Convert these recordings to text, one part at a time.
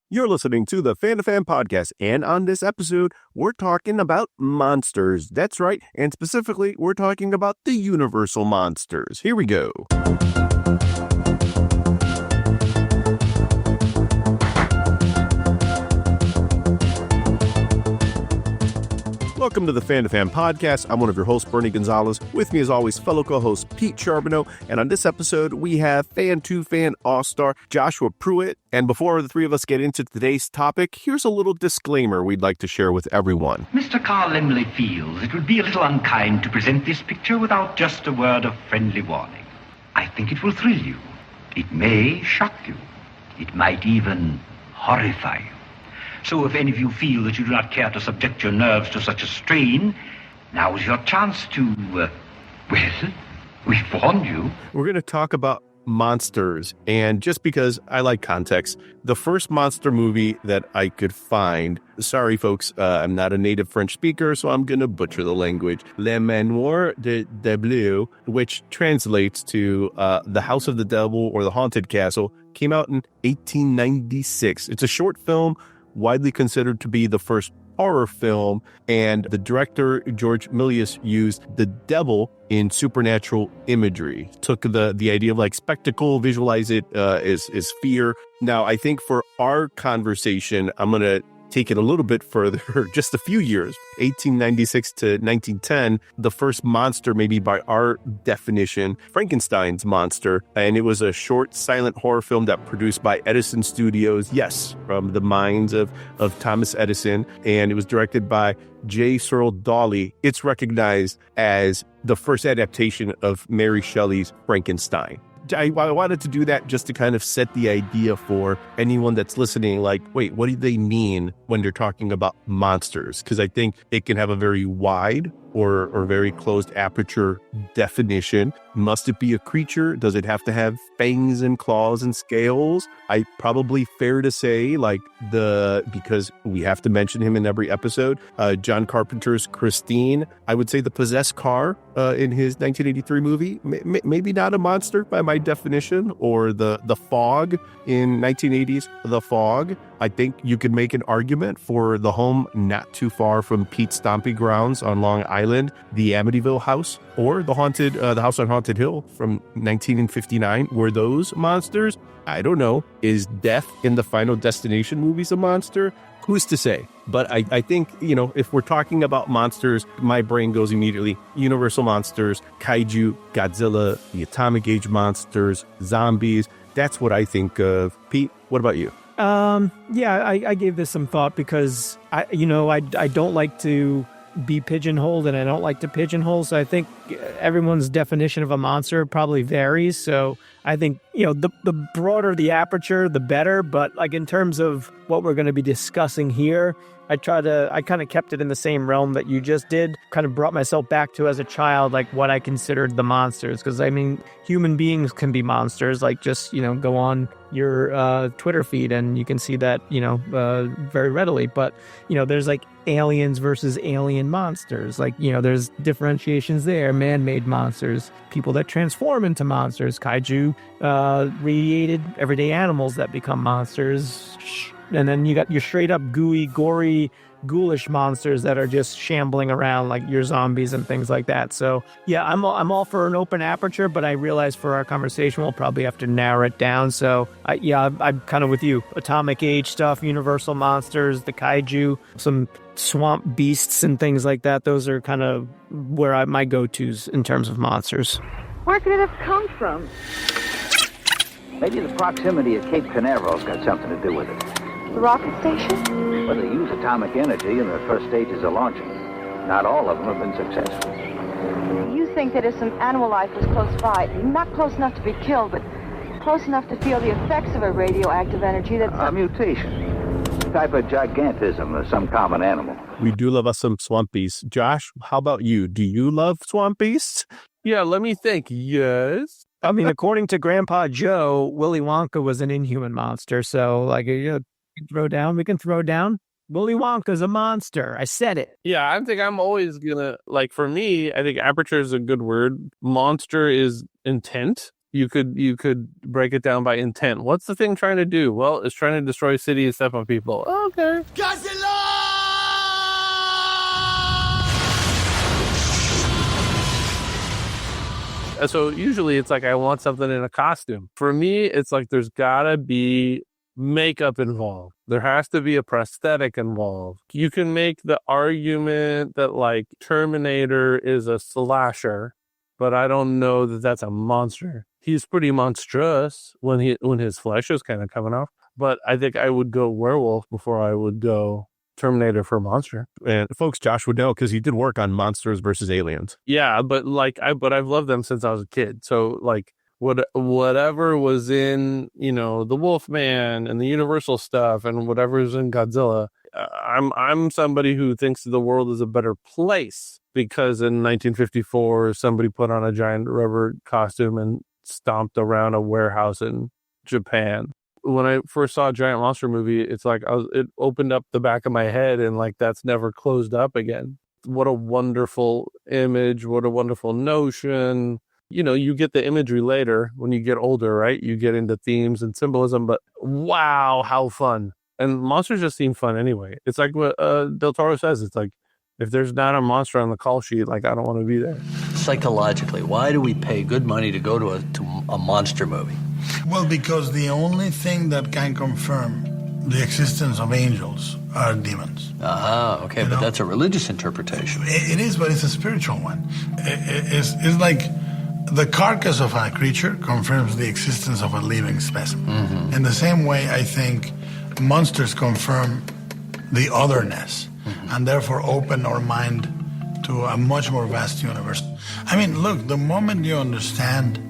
You're listening to the Fan2Fan Podcast, and on this episode, we're talking about monsters. That's right, and specifically, we're talking about the Universal monsters. Here we go. Welcome to the Fan2Fan Podcast. I'm one of your hosts, Bernie Gonzalez. With me, as always, fellow co-host Pete Charbonneau. And on this episode, we have Fan2Fan All-Star Joshua Pruett. And before the three of us get into today's topic, here's a little disclaimer we'd like to share with everyone. Mr. Carl Lemley feels it would be a little unkind to present this picture without just a word of friendly warning. I think it will thrill you. It may shock you. It might even horrify you. So if any of you feel that you do not care to subject your nerves to such a strain, now is your chance to, we've warned you. We're going to talk about monsters, and just because I like context, the first monster movie that I could find, sorry folks, I'm not a native French speaker, so I'm going to butcher the language, Le Manoir de Diable, which translates to The House of the Devil or The Haunted Castle, came out in 1896. It's a short film, widely considered to be the first horror film, and the director, George Milius, used the devil in supernatural imagery. Took the idea of like spectacle, visualize it as fear. Now, I think for our conversation, I'm going to take it a little bit further, just a few years, 1896 to 1910, the first monster, maybe by our definition, Frankenstein's monster. And it was a short, silent horror film that produced by Edison Studios, yes, from the minds of Thomas Edison. And it was directed by J. Searle Dawley. It's recognized as the first adaptation of Mary Shelley's Frankenstein. I wanted to do that just to kind of set the idea for anyone that's listening, like, wait, what do they mean when they're talking about monsters? Because I think it can have a very wide or very closed aperture definition. Must it be a creature? Does it have to have fangs and claws and scales? I probably fair to say, like, because we have to mention him in every episode, John Carpenter's Christine, I would say the possessed car in his 1983 movie, maybe not a monster by my definition, or the Fog in 1980's The Fog. I think you could make an argument for the home not too far from Pete's stomping grounds on Long Island, the Amityville house, or the house on Haunted Hill from 1959. Were those monsters? I don't know. Is death in the Final Destination movies a monster? Who's to say? But I think, if we're talking about monsters, my brain goes immediately Universal monsters, kaiju, Godzilla, the Atomic Age monsters, zombies. That's what I think of. Pete, what about you? I gave this some thought because I don't like to be pigeonholed, and I don't like to pigeonhole. So I think everyone's definition of a monster probably varies. So I think, the broader the aperture, the better. But like in terms of what we're going to be discussing here, I kind of kept it in the same realm that you just did, kind of brought myself back to as a child, like what I considered the monsters. Because I mean, human beings can be monsters, like just, go on your Twitter feed and you can see that, very readily. But, there's like aliens versus alien monsters. Like, there's differentiations there, man-made monsters, people that transform into monsters, kaiju, radiated everyday animals that become monsters. And then you got your straight up gooey, gory, ghoulish monsters that are just shambling around like your zombies and things like that. So yeah, I'm all for an open aperture, but I realize for our conversation we'll probably have to narrow it down. So I'm kind of with you. Atomic Age stuff, Universal monsters, the kaiju, some swamp beasts and things like that. Those are kind of where my go-tos in terms of monsters. Where could it have come from? Maybe the proximity of Cape Canaveral's got something to do with it. The rocket station? Well, they use atomic energy in the first stages of launching. Not all of them have been successful. You think that if some animal life was close by, not close enough to be killed, but close enough to feel the effects of a radioactive energy that's... A mutation. Type of gigantism of some common animal. We do love us some swamp beasts. Josh, how about you? Do you love swamp beasts? Yeah, let me think. Yes. I mean, according to Grandpa Joe, Willy Wonka was an inhuman monster. So, like, we can throw down. Willy Wonka's a monster. I said it. Yeah, I think I'm always gonna, like, for me, I think aperture is a good word. Monster is intent. You could break it down by intent. What's the thing trying to do? Well, it's trying to destroy a city and step on people. Okay. So usually it's like I want something in a costume. For me, it's like there's gotta be makeup involved. There has to be a prosthetic involved. You can make the argument that like Terminator is a slasher, but I don't know that that's a monster. He's pretty monstrous when his flesh is kind of coming off. But I think I would go werewolf before I would go Terminator for monster. And folks, Josh would know because he did work on Monsters versus Aliens. Yeah, but I've loved them since I was a kid. So like whatever was in, the Wolfman and the Universal stuff and whatever is in Godzilla, I'm somebody who thinks the world is a better place because in 1954 somebody put on a giant rubber costume and stomped around a warehouse in Japan. When I first saw a giant monster movie, it's like it opened up the back of my head and like that's never closed up again. What a wonderful image. What a wonderful notion. You get the imagery later when you get older, right? You get into themes and symbolism, but wow, how fun. And monsters just seem fun anyway. It's like what Del Toro says. It's like, if there's not a monster on the call sheet, like I don't want to be there. Psychologically, why do we pay good money to go to a monster movie? Well, because the only thing that can confirm the existence of angels are demons. Okay, but that's a religious interpretation. It is, but it's a spiritual one. It's like the carcass of a creature confirms the existence of a living specimen. Mm-hmm. In the same way, I think monsters confirm the otherness, and therefore open our mind to a much more vast universe. I mean, look, the moment you understand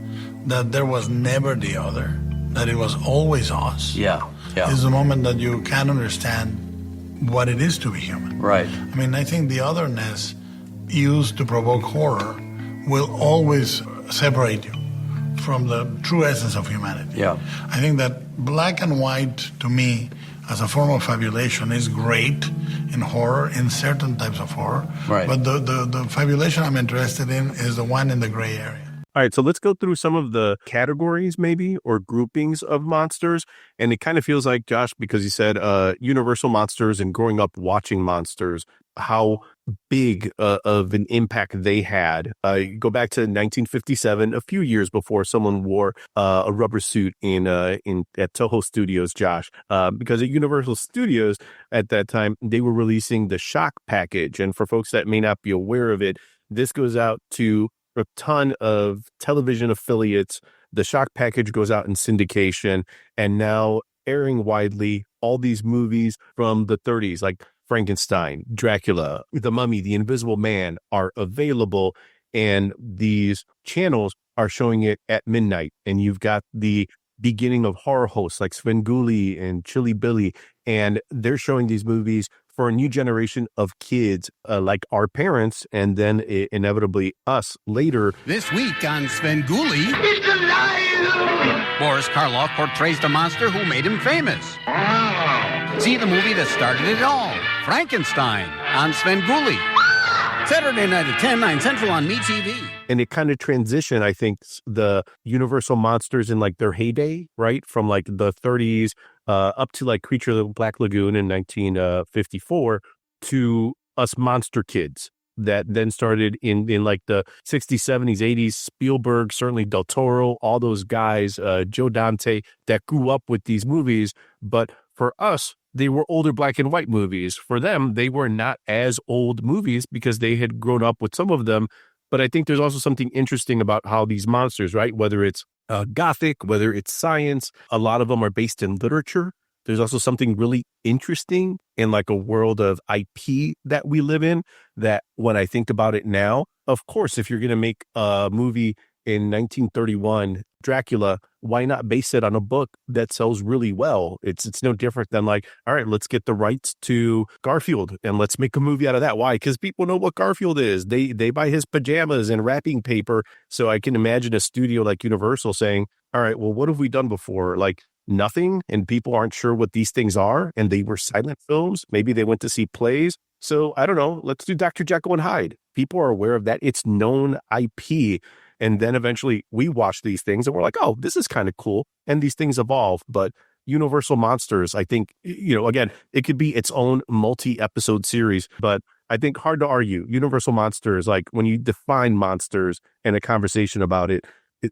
that there was never the other, that it was always us, is the moment that you can understand what it is to be human. Right. I mean, I think the otherness used to provoke horror will always separate you from the true essence of humanity. Yeah. I think that black and white, to me, as a form of fabulation is great in horror, in certain types of horror. Right. But the fabulation I'm interested in is the one in the gray area. All right, so let's go through some of the categories maybe or groupings of monsters. And it kind of feels like, Josh, because you said Universal monsters and growing up watching monsters, how big of an impact they had. Go back to 1957, a few years before someone wore a rubber suit at Toho Studios, Josh, because at Universal Studios at that time, they were releasing the Shock package. And for folks that may not be aware of it, this goes out to a ton of television affiliates. The Shock package goes out in syndication and now airing widely all these movies from the 30s, like Frankenstein, Dracula, The Mummy, The Invisible Man are available. And these channels are showing it at midnight. And you've got the beginning of horror hosts like Svengoolie and Chili Billy. And they're showing these movies for a new generation of kids like our parents and then inevitably us later. This week on Svengoolie, it's alive! Boris Karloff portrays the monster who made him famous. See the movie that started it all, Frankenstein, on Svengoolie. Saturday night at 10, 9 Central on MeTV. And it kind of transitioned, I think, the Universal monsters in like their heyday, right? From like the 30s up to like Creature of the Black Lagoon in 1954 to us monster kids that then started in like the 60s, 70s, 80s. Spielberg, certainly Del Toro, all those guys, Joe Dante, that grew up with these movies. But for us, they were older black and white movies. For them, they were not as old movies because they had grown up with some of them. But I think there's also something interesting about how these monsters, right? Whether it's Gothic, whether it's science, a lot of them are based in literature. There's also something really interesting in like a world of IP that we live in that when I think about it now, of course, if you're going to make a movie in 1931, Dracula, why not base it on a book that sells really well? It's no different than like, all right, let's get the rights to Garfield and let's make a movie out of that. Why? Because people know what Garfield is. They buy his pajamas and wrapping paper. So I can imagine a studio like Universal saying, all right, well, what have we done before? Like nothing, and people aren't sure what these things are. And they were silent films. Maybe they went to see plays. So I don't know. Let's do Dr. Jekyll and Hyde. People are aware of that. It's known IP. And then eventually we watch these things and we're like, oh, this is kind of cool. And these things evolve. But Universal Monsters, I think, again, it could be its own multi-episode series, but I think hard to argue. Universal Monsters, like when you define monsters and a conversation about it,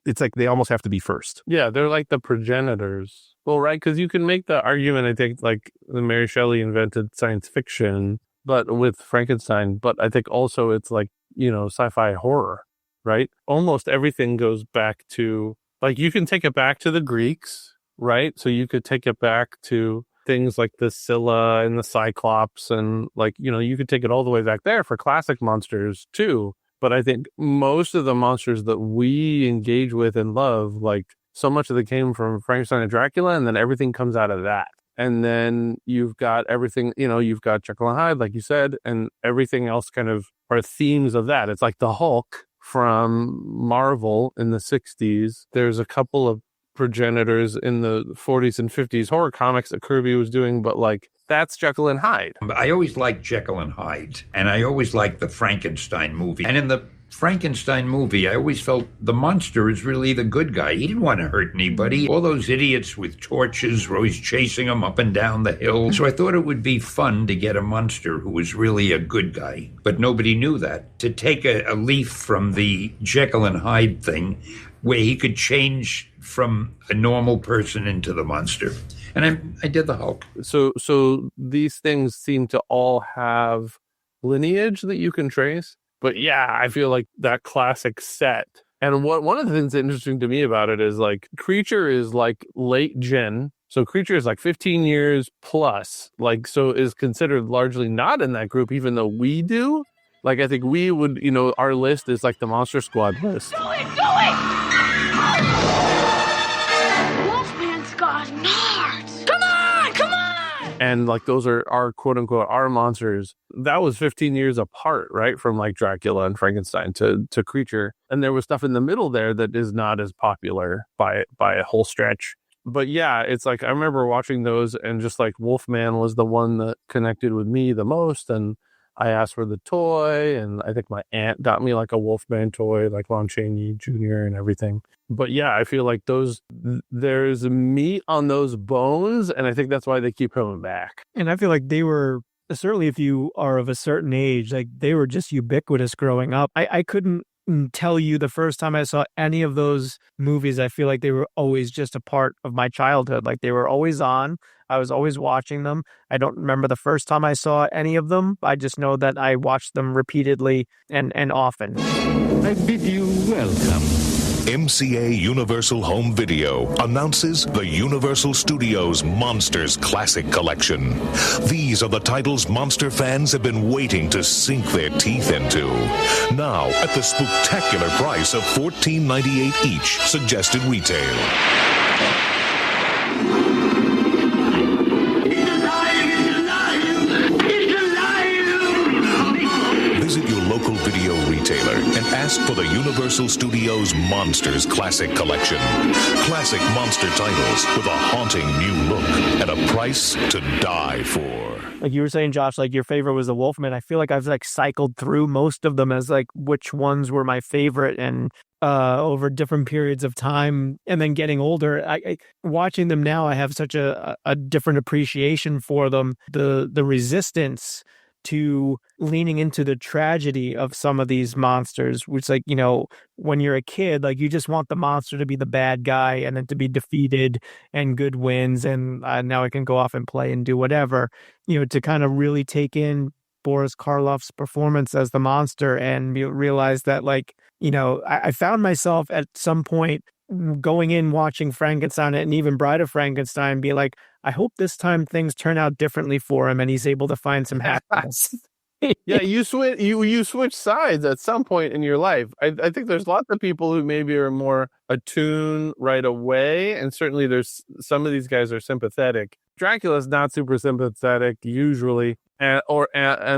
it's like they almost have to be first. Yeah, they're like the progenitors. Well, right, because you can make the argument, I think, like Mary Shelley invented science fiction, but with Frankenstein, but I think also it's like, sci-fi horror, right? Almost everything goes back to, like, you can take it back to the Greeks, right? So you could take it back to things like the Scylla and the Cyclops, and like, you could take it all the way back there for classic monsters too. But I think most of the monsters that we engage with and love, like so much of it came from Frankenstein and Dracula, and then everything comes out of that. And then you've got everything, you've got Jekyll and Hyde, like you said, and everything else kind of are themes of that. It's like the Hulk from Marvel in the 60s. There's a couple of progenitors in the 40s and 50s horror comics that Kirby was doing, but like that's Jekyll and Hyde. I always liked Jekyll and Hyde, and I always liked the Frankenstein movie. And in the Frankenstein movie, I always felt the monster is really the good guy. He didn't want to hurt anybody. All those idiots with torches were always chasing him up and down the hill. So I thought it would be fun to get a monster who was really a good guy. But nobody knew that. To take a leaf from the Jekyll and Hyde thing, where he could change from a normal person into the monster. And I did the Hulk. So these things seem to all have lineage that you can trace. But yeah, I feel like that classic set. And one of the things that's interesting to me about it is like Creature is like late gen. So Creature is like 15 years plus, like, so is considered largely not in that group, even though we do. Like, I think we would, our list is like the Monster Squad list. Do it! Wolfman's got nards! Come on! And like those are our quote unquote our monsters. That was 15 years apart, right? From like Dracula and Frankenstein to Creature. And there was stuff in the middle there that is not as popular by a whole stretch. But yeah, it's like I remember watching those and just like Wolfman was the one that connected with me the most. And I asked for the toy, and I think my aunt got me like a Wolfman toy, like Lon Chaney Jr. and everything. But yeah, I feel like there's meat on those bones, and I think that's why they keep coming back. And I feel like they were, certainly if you are of a certain age, like they were just ubiquitous growing up. I couldn't tell you the first time I saw any of those movies. I feel like they were always just a part of my childhood. Like they were always on. I was always watching them. I don't remember the first time I saw any of them. I just know that I watched them repeatedly and often. I bid you welcome. MCA Universal Home Video announces the Universal Studios Monsters Classic Collection. These are the titles monster fans have been waiting to sink their teeth into. Now, at the spectacular price of $14.98 each, suggested retail. Visit your local video retailer and ask for the Universal Studios Monsters Classic Collection. Classic monster titles with a haunting new look at a price to die for. Like you were saying, Josh, like your favorite was the Wolfman. I feel like I've like cycled through most of them as like which ones were my favorite, and over different periods of time. And then getting older, I watching them now, I have such a different appreciation for them. The resistance to leaning into the tragedy of some of these monsters, which, like, when you're a kid, like you just want the monster to be the bad guy and then to be defeated and good wins. And now I can go off and play and do whatever, to kind of really take in Boris Karloff's performance as the monster and realize that, like, I found myself at some point going in watching Frankenstein and even Bride of Frankenstein be like, I hope this time things turn out differently for him and he's able to find some happiness. Yeah, you switch sides at some point in your life. I think there's lots of people who maybe are more attuned right away, and certainly there's some of these guys are sympathetic. Dracula's not super sympathetic usually, and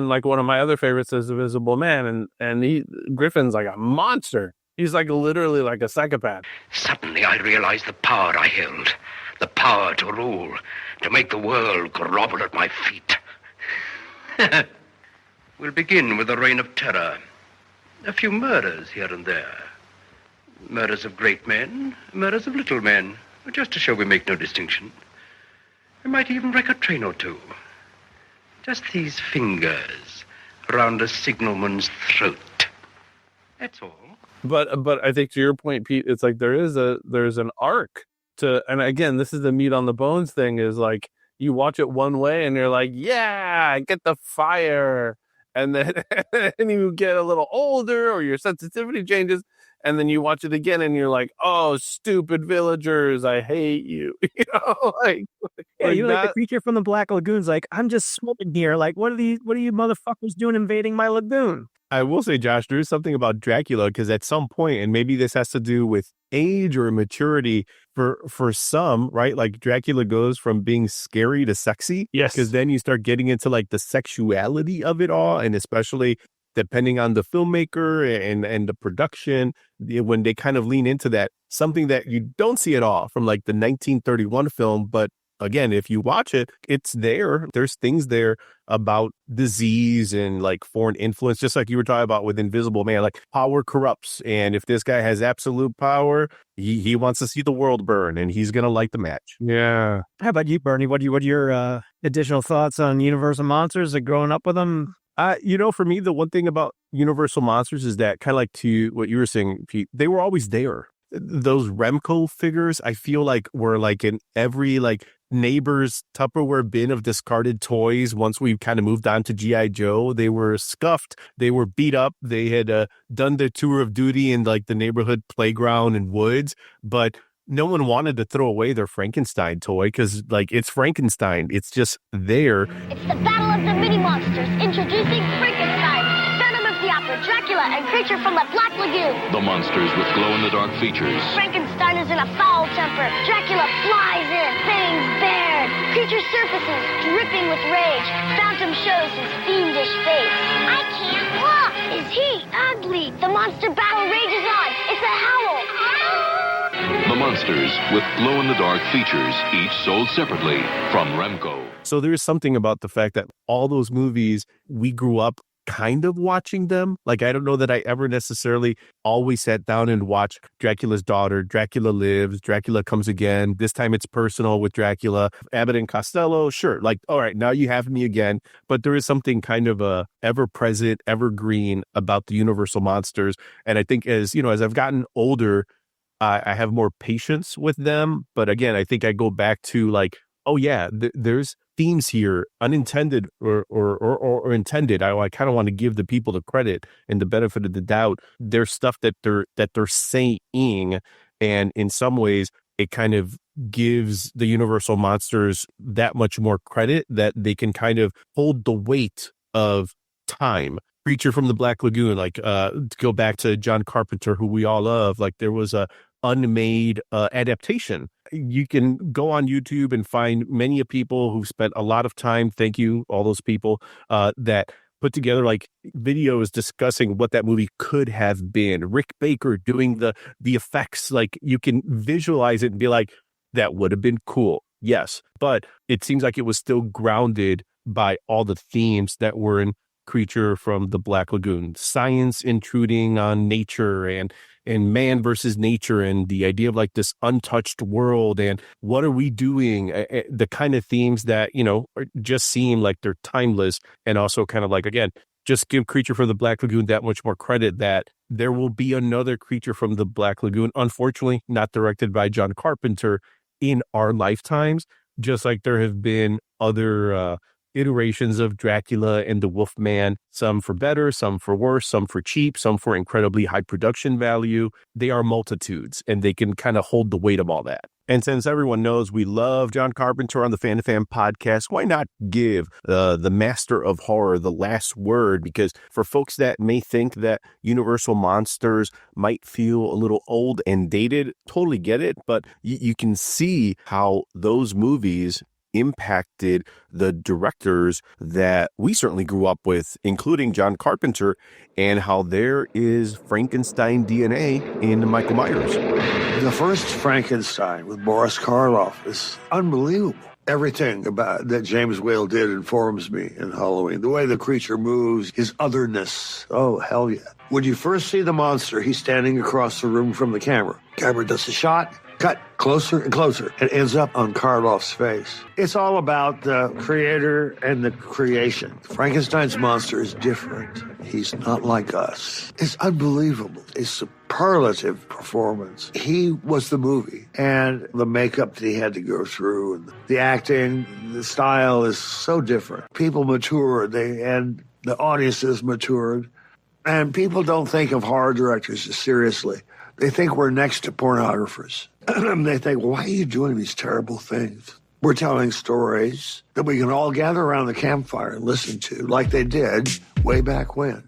like one of my other favorites is Invisible Man, and Griffin's like a monster. He's like literally like a psychopath. Suddenly I realized the power I held, the power to rule, to make the world grovel at my feet. We'll begin with a reign of terror, a few murders here and there, Murders of great men, murders of little men, just to show we make no distinction. We might even wreck a train or two. Just these fingers around a signalman's throat. That's all. But I think to your point, Pete, it's like there's an arc to, and again, this is the meat on the bones thing, is like you watch it one way and you're like, yeah, get the fire. And then and you get a little older or your sensitivity changes. And then you watch it again and you're like, oh, stupid villagers, I hate you. You know, like the creature from the Black Lagoon's like, I'm just swimming here. Like, what are you motherfuckers doing invading my lagoon? I will say, Josh, there's something about Dracula, because at some point, and maybe this has to do with age or maturity for some, right? Like Dracula goes from being scary to sexy. Yes. Because then you start getting into like the sexuality of it all. And especially depending on the filmmaker and the production, when they kind of lean into that, something that you don't see at all from like the 1931 film. But again, if you watch it, it's there. There's things there about disease and like foreign influence, just like you were talking about with Invisible Man, like power corrupts. And if this guy has absolute power, he wants to see the world burn and he's going to light the match. Yeah. How about you, Bernie? What are your additional thoughts on Universal Monsters and growing up with them? For me, the one thing about Universal Monsters is that, kind of like to what you were saying, Pete, they were always there. Those Remco figures, I feel like, were like in every like neighbor's Tupperware bin of discarded toys. Once we kind of moved on to G.I. Joe, they were scuffed, they were beat up, they had done their tour of duty in like the neighborhood playground and woods, but no one wanted to throw away their Frankenstein toy because, like, it's Frankenstein. It's just there. It's the battle of the mini-monsters. Introducing Frankenstein, Phantom of the Opera, Dracula, and Creature from the Black Lagoon. The monsters with glow-in-the-dark features. Frankenstein is in a foul temper. Dracula flies in, fangs bared. Creature surfaces, dripping with rage. Phantom shows his fiendish face. I can't look. Is he ugly? The monster battle rages on. It's a howl. The monsters with glow-in-the-dark features, each sold separately from Remco. So there's something about the fact that all those movies, we grew up kind of watching them. Like, I don't know that I ever necessarily always sat down and watched Dracula's Daughter, Dracula Lives, Dracula Comes Again. This time it's personal with Dracula, Abbott and Costello. Sure. Like, all right, now you have me again. But there is something kind of ever-present, evergreen about the Universal Monsters. And I think as I've gotten older, I have more patience with them. But again, I think I go back to like, oh yeah, there's themes here, unintended or intended. I kind of want to give the people the credit and the benefit of the doubt. There's stuff that they're saying, and in some ways, it kind of gives the Universal Monsters that much more credit that they can kind of hold the weight of time. Creature from the Black Lagoon, like to go back to John Carpenter, who we all love, like there was a unmade adaptation. You can go on YouTube and find many people who spent a lot of time, thank you, all those people, that put together like videos discussing what that movie could have been. Rick Baker doing the effects, like you can visualize it and be like, that would have been cool. Yes, but it seems like it was still grounded by all the themes that were in Creature from the Black Lagoon. Science intruding on nature and man versus nature, and the idea of like this untouched world and what are we doing, the kind of themes that just seem like they're timeless, and also kind of like, again, just give Creature from the Black Lagoon that much more credit that there will be another Creature from the Black Lagoon, unfortunately not directed by John Carpenter in our lifetimes, just like there have been other iterations of Dracula and the Wolfman, some for better, some for worse, some for cheap, some for incredibly high production value. They are multitudes, and they can kind of hold the weight of all that. And since everyone knows we love John Carpenter on the Fan2Fan podcast, why not give the master of horror the last word? Because for folks that may think that Universal Monsters might feel a little old and dated, totally get it. But you can see how those movies impacted the directors that we certainly grew up with, including John Carpenter, and how there is Frankenstein DNA in Michael Myers. The first Frankenstein with Boris Karloff is unbelievable. Everything about that James Whale did informs me in Halloween. The way the creature moves, his otherness. Oh, hell yeah. When you first see the monster, he's standing across the room from the camera. Camera does a shot, cut closer and closer, and ends up on Karloff's face. It's all about the creator and the creation. Frankenstein's monster is different. He's not like us. It's unbelievable. A superlative performance. He was the movie, and the makeup that he had to go through, and the acting, the style is so different. People matured, and the audiences matured, and people don't think of horror directors as seriously. They think we're next to pornographers. They think, why are you doing these terrible things? We're telling stories that we can all gather around the campfire and listen to, like they did way back when.